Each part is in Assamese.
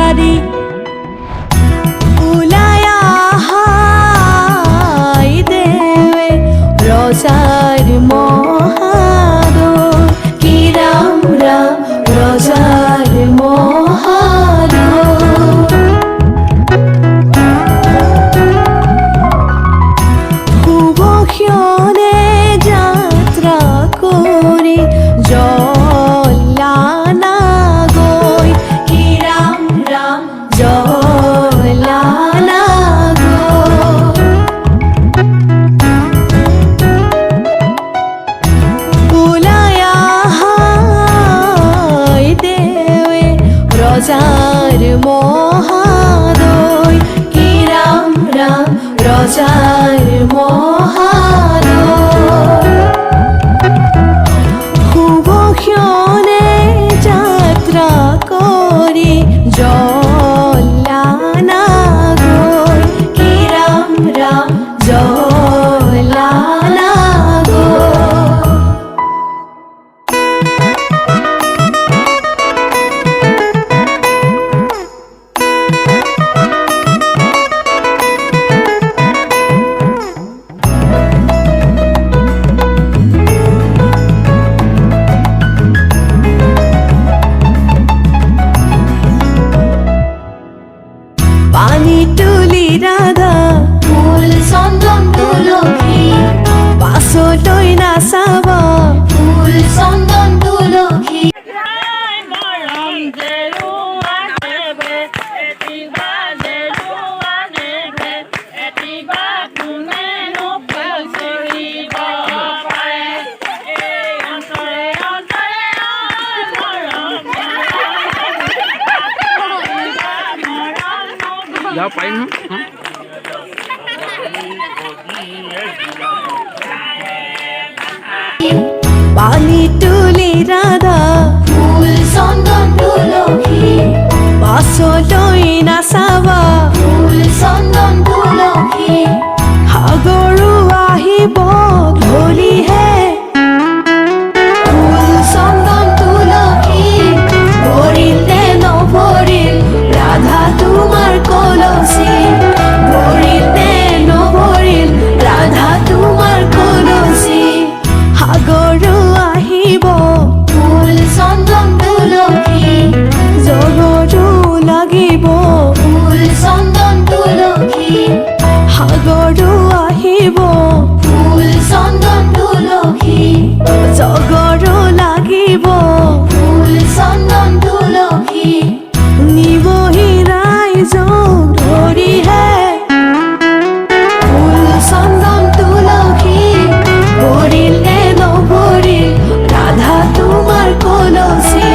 বাড়ি উলায়া হাই দেবে রোজার মহাদর কি রাম রাম রোজার মহাদর কুবক্ষণে যাত্রা করি জলানা গই কি রাম রাম জলানা গই বুলায়া হাই দেবে রোজার মহাদয় কি রাম রাম রোজার মহাদয় কুবক্ষণে যাত্রা করি জলানা গই কি রাম রাম জলানা গই পানি তুলি রাধা ফুল চন্দন তুলসী পাছলৈ নাচাবা ফুল চন্দন তুলসী যাব পাৰিম পানি তুলি ৰাধা ফুল চন্দন তুলসী পাছলৈ নাচাবা ফুল চন্দন তুলসী সাগৰো আহিব ধৰিহে ফুল চন্দন তুলসী ভৰিল নে নভৰিল ৰাধা তোমাৰ কলচী ভৰিল নে নভৰিল ৰাধা তোমাৰ কলচী সাগৰো আহিব ফুল চন্দন তুলসী জগৰো লাগিব ফুল চন্দন তুলসী সাগৰো আহিব ফুল চন্দন তুলসী জগৰো লাগিব ফুল চন্দন তুলসী নিবহি ৰাইজক ধৰিহে ফুল চন্দন তুলসী ভৰিল নে নভৰিল ৰাধা তোমাৰ কলচী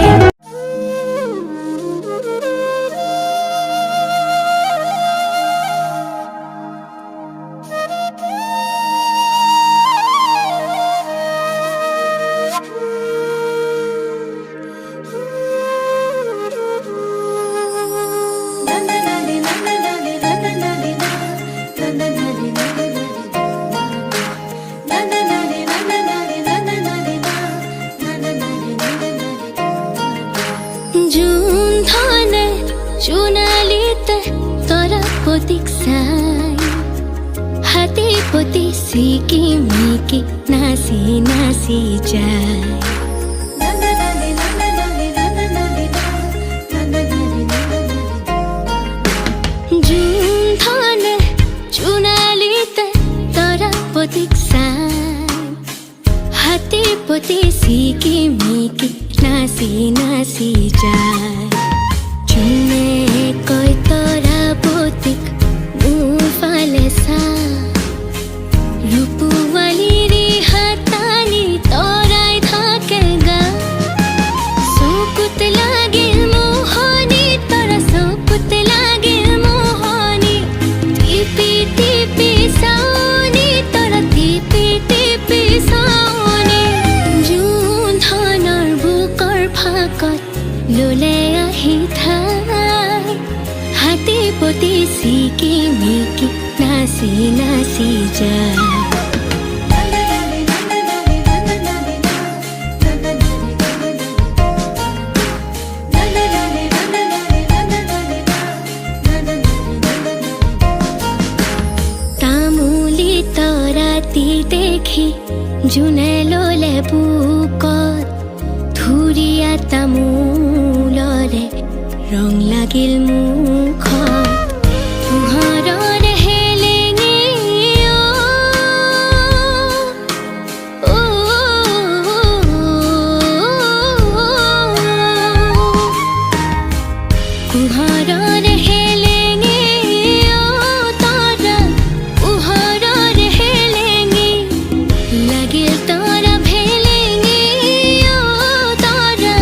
জুন ধানে চুনালিতে তরা প্রতীক সাই হাতে পতি সিকি মিকি নাসি নাসি যায় জুন ধানে চুনালিতে তরা প্রতীক সাই হাতে পতি সিকি মিকি নাসি নাসি যায় চুমে কই তরা প্রতীক মোৰ ফালে চা ৰূপৱালীৰে হাতানি তৰাই থাকে গা চকুত লাগিল মোহনী তৰা চকুত লাগিল মোহনী টিপি টিপি চাওনি তৰা টিপি টিপি চাওনি জুন ধানৰ বুকৰ ফাকত ললে আহি ঠাই হাতে পতি সিকি মিকি নাচি নাচি যায় দেখি জোনে ললে বুকত ধুৰীয়া তামোলৰে ৰং লাগিল মুখত পোহৰৰ হেলেঙে পোহৰৰ হেলেঙে তৰা পোহৰৰ হেলেঙে লাগিল তৰা ভেলেঙে তৰা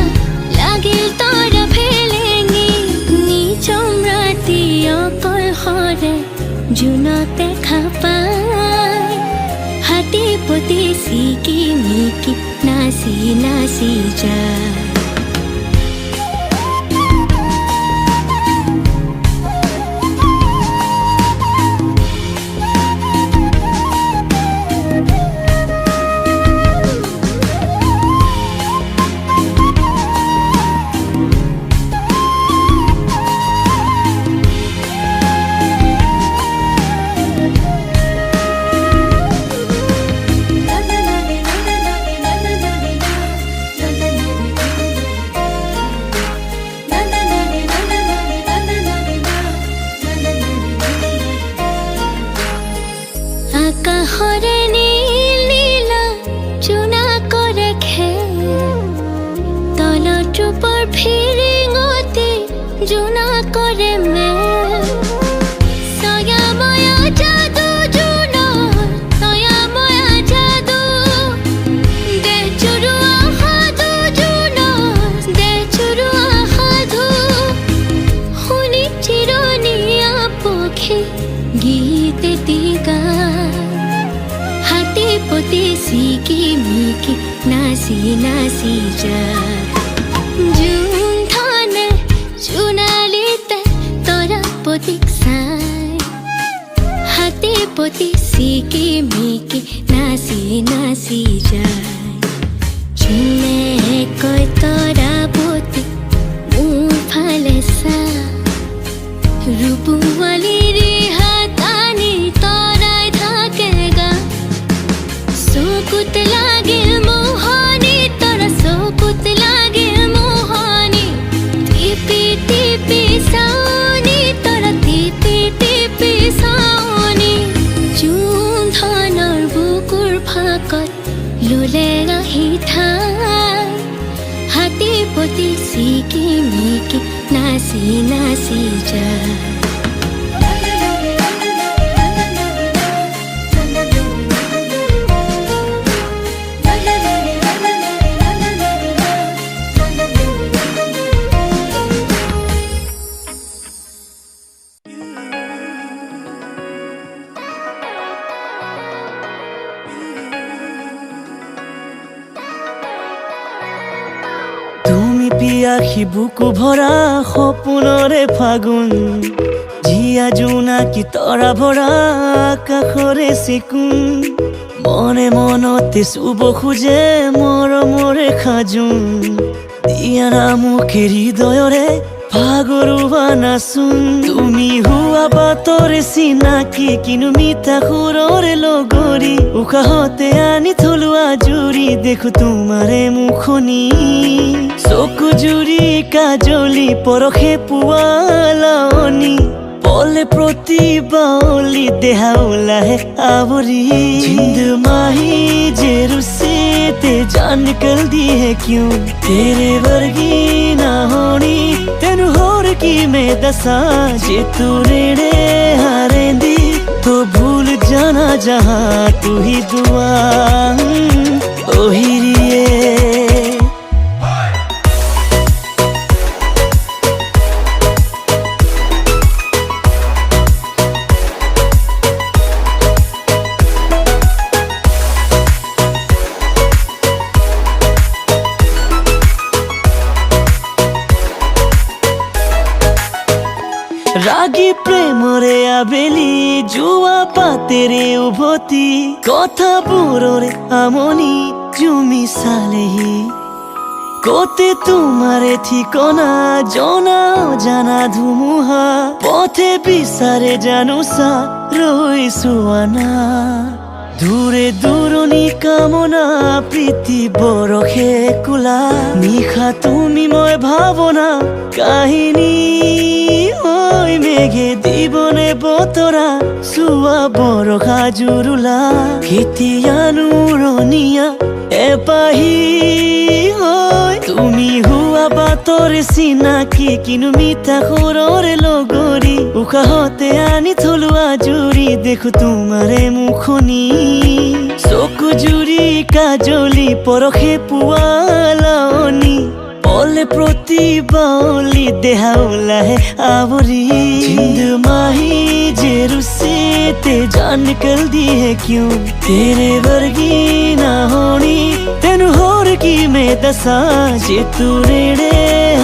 লাগিল তৰা ভেলেঙে নিচম ৰাতি অকলশৰে জোনত দেখা পায় হাতী পতি চিকি মিকি নাচি নাচি যায় আকাশৰে নীল নীলা চুনা কৰে খেল তলত ৰূপৰ ফিৰিঙতে জোনা কৰে মেল ছয়াময়া যাদু জোনৰ ছয়াময়া যাদু দেহ চুৰুৱা সাধু জোনৰ দেহ চুৰুৱা সাধু শুনি চিৰণীয়া পক্ষী গীত এটি গায় হাতী পতি চিকি মিকি নাচি নাচি যায় জোন ধানে জোনালীতে তৰা পতিক চাই হাতী পতি চিকি মিকি নাচি নাচি যায় জোনে কয় তৰা পতি মোৰ ফালে চা ৰূপৱালীৰ হাত আনি তৰাই থাকে গা চকুত লাগিল মোহনী তৰা চকুত লাগিল মোহনী টিপি টিপি চাওনি তৰা টিপি টিপি চাওনি জোন ধানৰ বুকুৰ ফাকত ললে আহি ঠাই হাতী পতি চিকি মিকি নাচি নাচি যায় তুমি পিয়াসী বুকু ভৰা সপোনৰে ফাগুন জিয়া জোনাকী তৰা ভৰা আকাশৰে চিকুণ মনে মনতে চুব খোজে মৰমৰে সাজোন দিয়া নামুখে হৃদয়ৰে ভাগৰুৱা নাচোন তুমি হোৱা বাটৰে চিনাকি কিনো মিঠা সুৰৰে লগৰী উশাহতে আনি থলোৱা জুৰি দেখো তোমাৰে মুখনি চকু জুৰি কাজলি পৰখে পুৱালানি পলে প্ৰতি বাউলি দেহা ওলাহে आवरी जिंद माही जे रुस्से ते जान निकल दी है क्यों तेरे वर्गी ना होनी तेन होर की मैं दसा जे तू नेड़े हारेंदी तो भूल जाना जहाँ तू ही दुआ ओ हिरिए রাগী প্রেমরে আবেলি জুয়া পাতেরে উভতি কথা বুড়োরে আমনি জুমি সালেহি কোতে তোমারে ঠিকনা জনা জানা ধুমুহা পথে বিচারে জানুসা রইছু আনা দূৰে দূৰণি কামনা প্ৰীতি বৰষে কোলা নিশা তুমি মই ভাৱনা কাহিনী ঐ মেঘে দিবনে বতৰা চোৱা বৰষা জুৰুলা কেতিয়ানো ৰনিয়া এপাহি ঐ তুমি হোৱা বাটৰ চিনাকি কিনো মিঠা সুৰৰে লগৰী উশাহতে আনি থলো আজুৰি দেখো তোমাৰে মুখনি চকু জুৰি কাজলি পৰখে পুৱালানি পলে প্ৰতি বাউলি দেহা ওলাহে आवरी जिंद माही जे रुस्से ते जान निकल दी है क्यों तेरे वर्गी ना होनी तेनु होर की मैं दसा जे तू नेड़े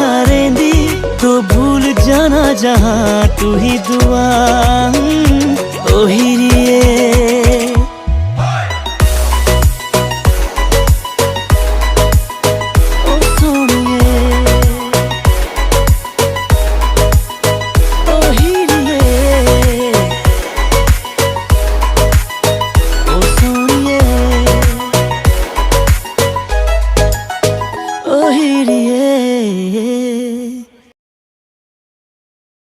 हारेंदी तो भूल जाना जहां तू ही दुआ ओ हीरी